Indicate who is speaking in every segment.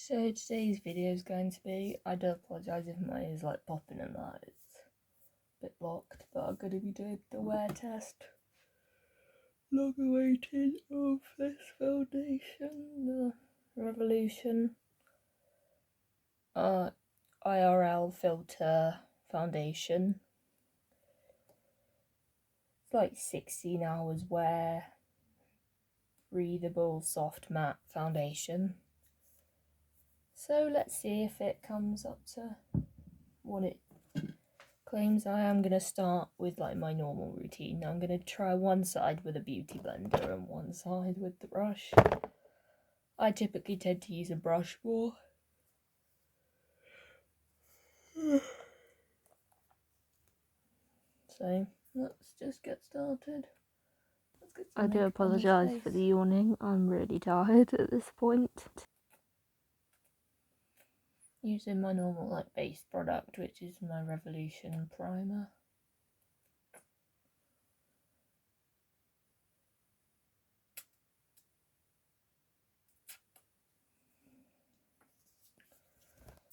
Speaker 1: So today's video is going to be, I do apologise if my ears like popping and that, it's a bit blocked, but I'm going to be doing the wear test. Long awaited of this foundation, the Revultion IRL filter foundation. It's like 16 hours wear, breathable, soft matte foundation. So let's see if it comes up to what it claims. I am going to start with like my normal routine. I'm going to try one side with a beauty blender and one side with the brush. I typically tend to use a brush more. So let's just get started.
Speaker 2: I do apologise for the yawning. I'm really tired at this point.
Speaker 1: Using my normal like base product, which is my Revulsion primer.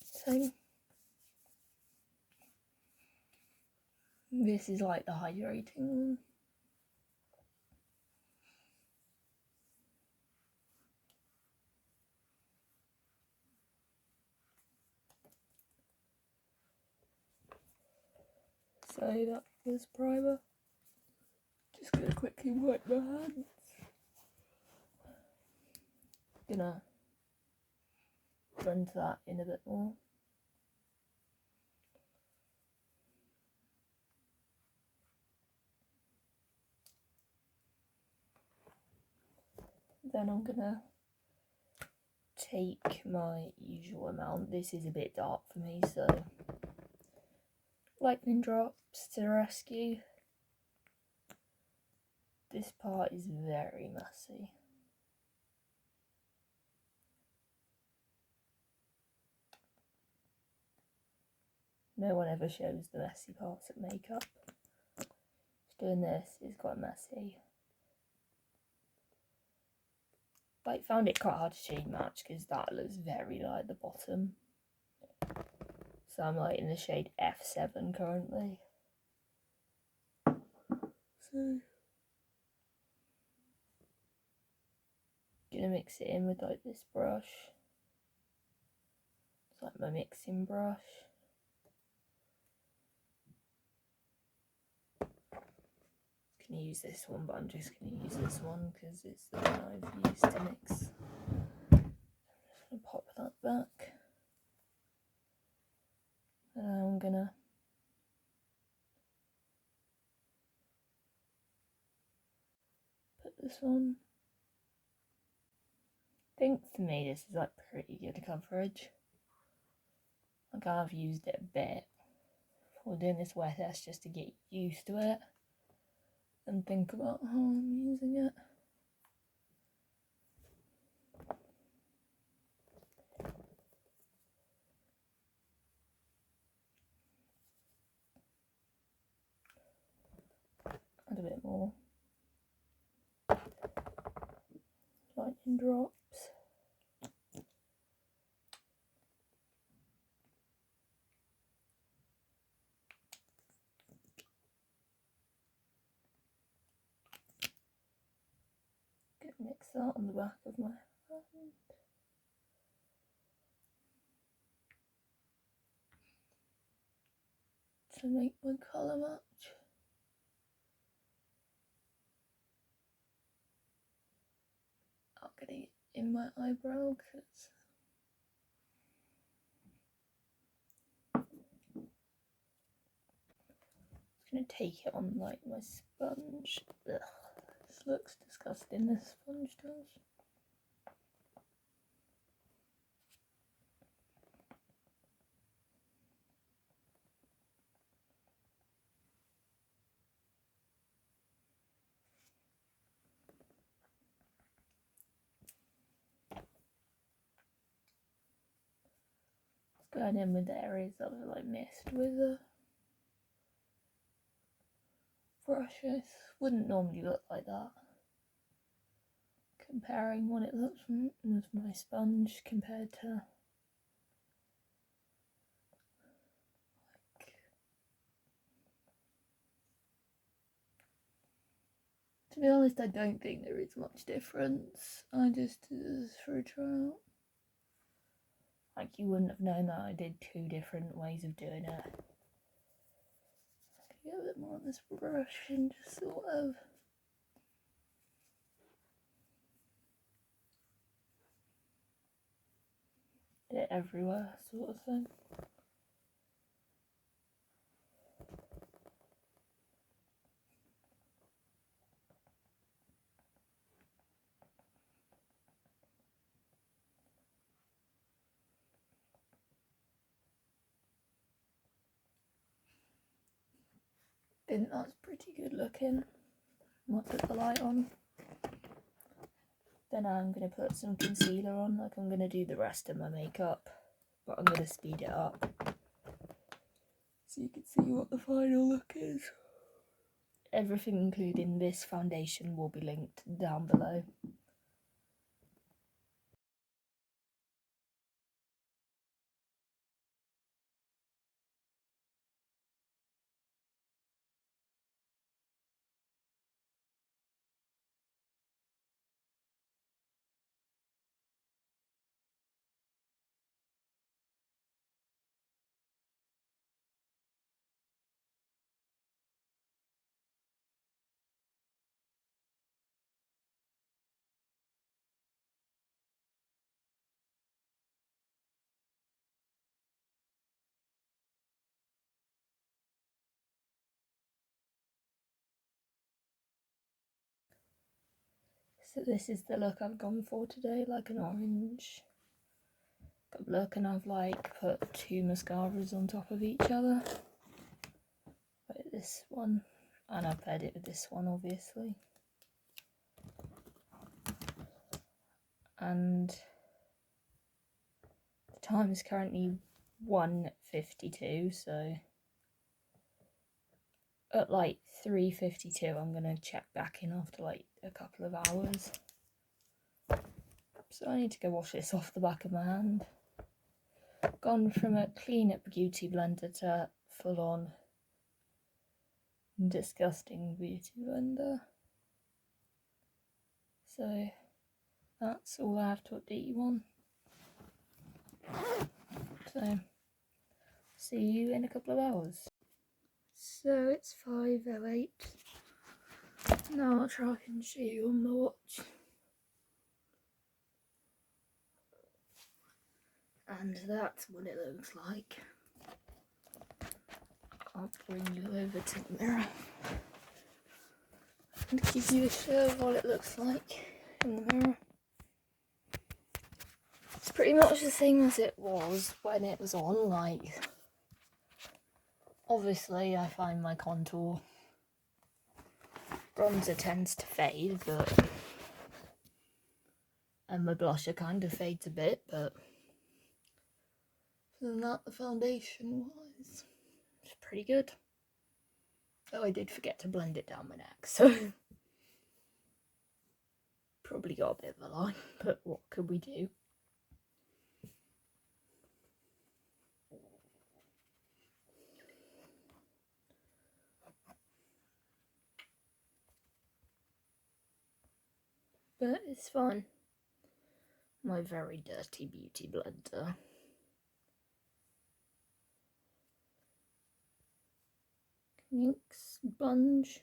Speaker 1: So this is like the hydrating one. So that was primer. Just gonna quickly wipe my hands. Gonna blend that in a bit more. Then I'm gonna take my usual amount. This is a bit dark for me, so lightning drops to the rescue. This part is very messy. No one ever shows the messy parts of makeup. Just doing this is quite messy. But I found it quite hard to shade match because that looks very light at the bottom. So I'm like in the shade F7 currently. So gonna mix it in with like this brush. It's like my mixing brush. Gonna use this one, but I'm just gonna use this one because it's the one I've used to mix. I'm just gonna pop that back. And I'm gonna put this on. I think for me this is like pretty good coverage. Like I've used it a bit before doing this wear test just to get used to it and think about how I'm using it. Add a bit more. Lightning drops. Mix that on the back of my hand. To make my colour match. I'm gonna get in my eyebrow because I'm gonna take it on like my sponge. Ugh, this looks disgusting, this sponge does. Going in with the areas that were like missed with a brush. It wouldn't normally look like that. Comparing what it looks with my sponge compared to To be honest, I don't think there is much difference. I just did this for a trial. Like, you wouldn't have known that I did 2 different ways of doing it. I can get a bit more on this brush and just sort of... get it everywhere, sort of thing. I think that's pretty good looking. Might put the light on. Then I'm going to put some concealer on, like I'm going to do the rest of my makeup. But I'm going to speed it up, so you can see what the final look is. Everything including this foundation will be linked down below. So this is the look I've gone for today, like an orange look, and I've like put 2 mascaras on top of each other. Like this one, and I've paired it with this one obviously. And the time is currently 1:52, so at like 3:52 I'm gonna check back in after like a couple of hours. So I need to go wash this off the back of my hand. Gone from a clean up beauty blender to full on disgusting beauty blender. So that's all I have to update you on. So see you in a couple of hours. So it's 5:08. Now I'll try and show you on my watch. And that's what it looks like. I'll bring you over to the mirror and give you a show of what it looks like in the mirror. It's pretty much the same as it was when it was on, like, obviously I find my contour bronzer tends to fade, and my blusher kind of fades a bit, but other than that, the foundation was pretty good. Oh, I did forget to blend it down my neck, so probably got a bit of a line, but what could we do? But it's fine. My very dirty beauty blender. Ink sponge.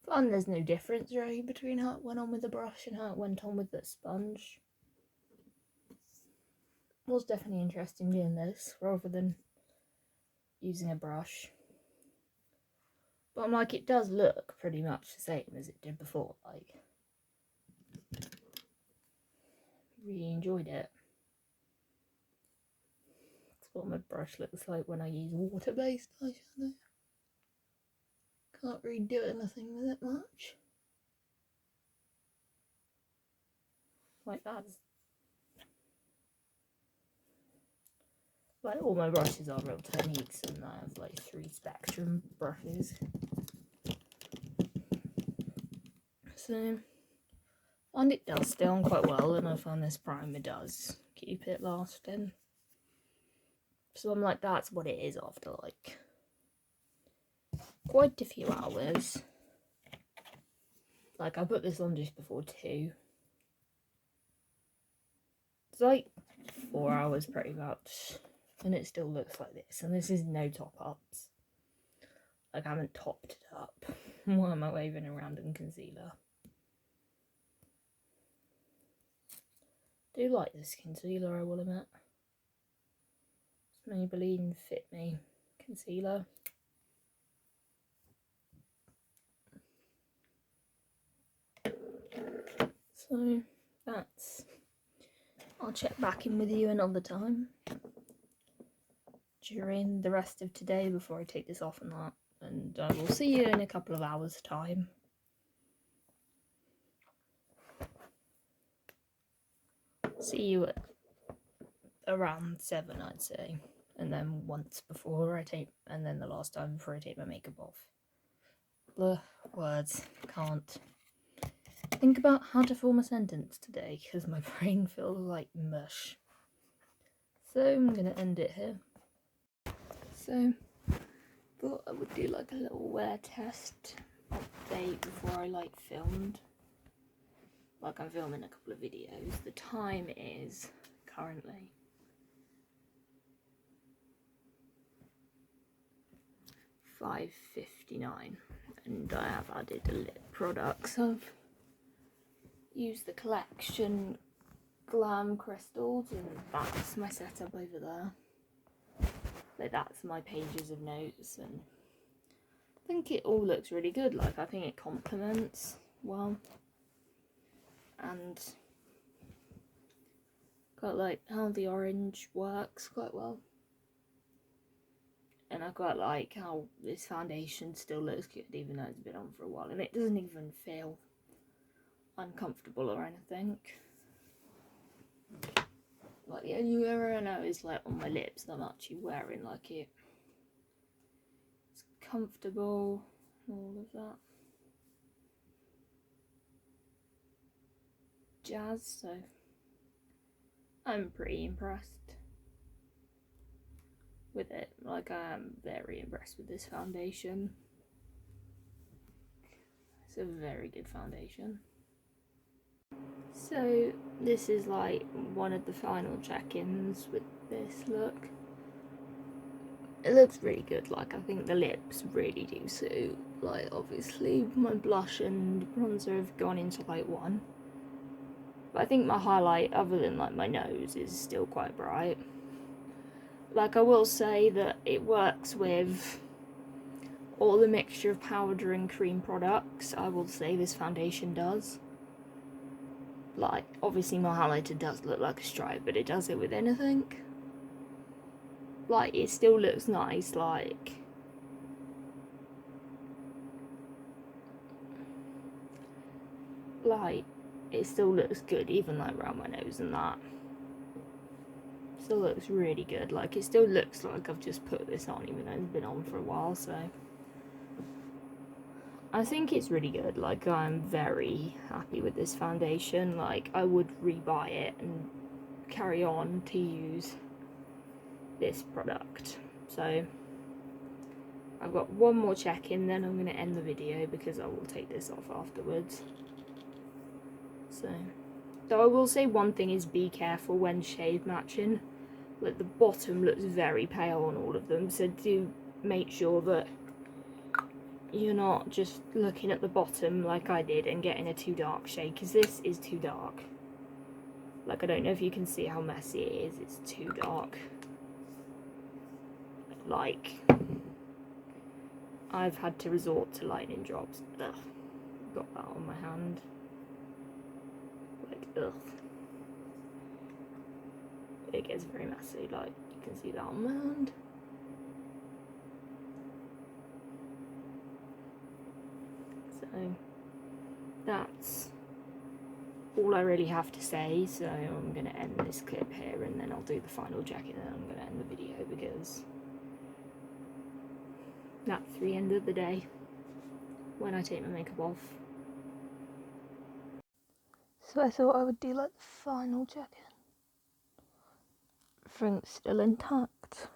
Speaker 1: Fun, there's no difference really between how it went on with the brush and how it went on with the sponge. It was definitely interesting doing this rather than using a brush. But I'm like, it does look pretty much the same as it did before, like. Really enjoyed it. That's what my brush looks like when I use water-based eyeshadow. Can't really do anything with it much. Like that. Like, all my brushes are real techniques, and I have like 3 spectrum brushes. So, I find it does stay on quite well, and I find this primer does keep it lasting. So I'm like, that's what it is after like quite a few hours. Like, I put this on just before 2. It's like 4 hours pretty much, and it still looks like this. And this is no top ups. Like, I haven't topped it up. Why am I waving a random concealer? Do like this concealer, I will admit. It's Maybelline Fit Me concealer. So that's, I'll check back in with you another time during the rest of today before I take this off and that, and I will see you in a couple of hours time. See you at around 7, I'd say, and then once before I take, and then the last time before I take my makeup off. Blah, words, can't think about how to form a sentence today because my brain feels like mush. So I'm gonna end it here. So thought I would do like a little wear test update before I like filmed. Like, I'm filming a couple of videos. The time is currently 5:59, and I have added the lip products. I've used the collection Glam Crystals, and that's my setup over there. Like, that's my pages of notes, and I think it all looks really good. Like, I think it complements well, and quite like how the orange works quite well. And I quite like how this foundation still looks good even though it's been on for a while, and it doesn't even feel uncomfortable or anything. Like, the only area I know is like on my lips that I'm actually wearing, like it's comfortable, all of that jazz, so I'm pretty impressed with it. Like, I am very impressed with this foundation. It's a very good foundation. So this is like one of the final check-ins with this look. It looks really good. Like, I think the lips really do suit. Like, obviously my blush and bronzer have gone into light 1, but I think my highlight, other than like my nose, is still quite bright. Like, I will say that it works with all the mixture of powder and cream products. I will say this foundation does. Like, obviously my highlighter does look like a stripe, but it does it with anything. Like, it still looks nice. Like, it still looks good, even like around my nose and that. Still looks really good. Like, it still looks like I've just put this on even though it's been on for a while, so I think it's really good. Like, I'm very happy with this foundation. Like, I would rebuy it and carry on to use this product. So I've got one more check-in, then I'm going to end the video because I will take this off afterwards. So I will say one thing is be careful when shade matching. Like, the bottom looks very pale on all of them, so do make sure that you're not just looking at the bottom like I did and getting a too dark shade, because this is too dark. Like, I don't know if you can see how messy it is. It's too dark. Like, I've had to resort to lightning drops. Ugh. Got that on my hand. Like, ugh. It gets very messy. Like, you can see that on my hand. So that's all I really have to say. So I'm going to end this clip here, and then I'll do the final jacket, and then I'm going to end the video because that's the end of the day when I take my makeup off.
Speaker 2: So I thought I would do like the final check-in. Everything's still intact.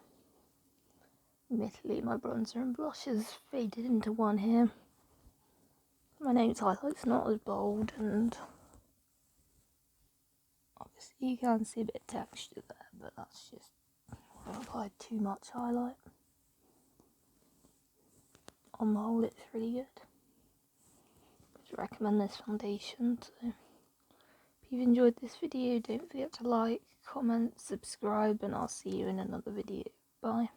Speaker 2: Admittedly, my bronzer and blush has faded into one here. My name's highlight's not as bold, and obviously you can see a bit of texture there, but that's just I applied too much highlight. On the whole, it's really good. I'd recommend this foundation. So if you've enjoyed this video, don't forget to like, comment, subscribe, and I'll see you in another video. Bye.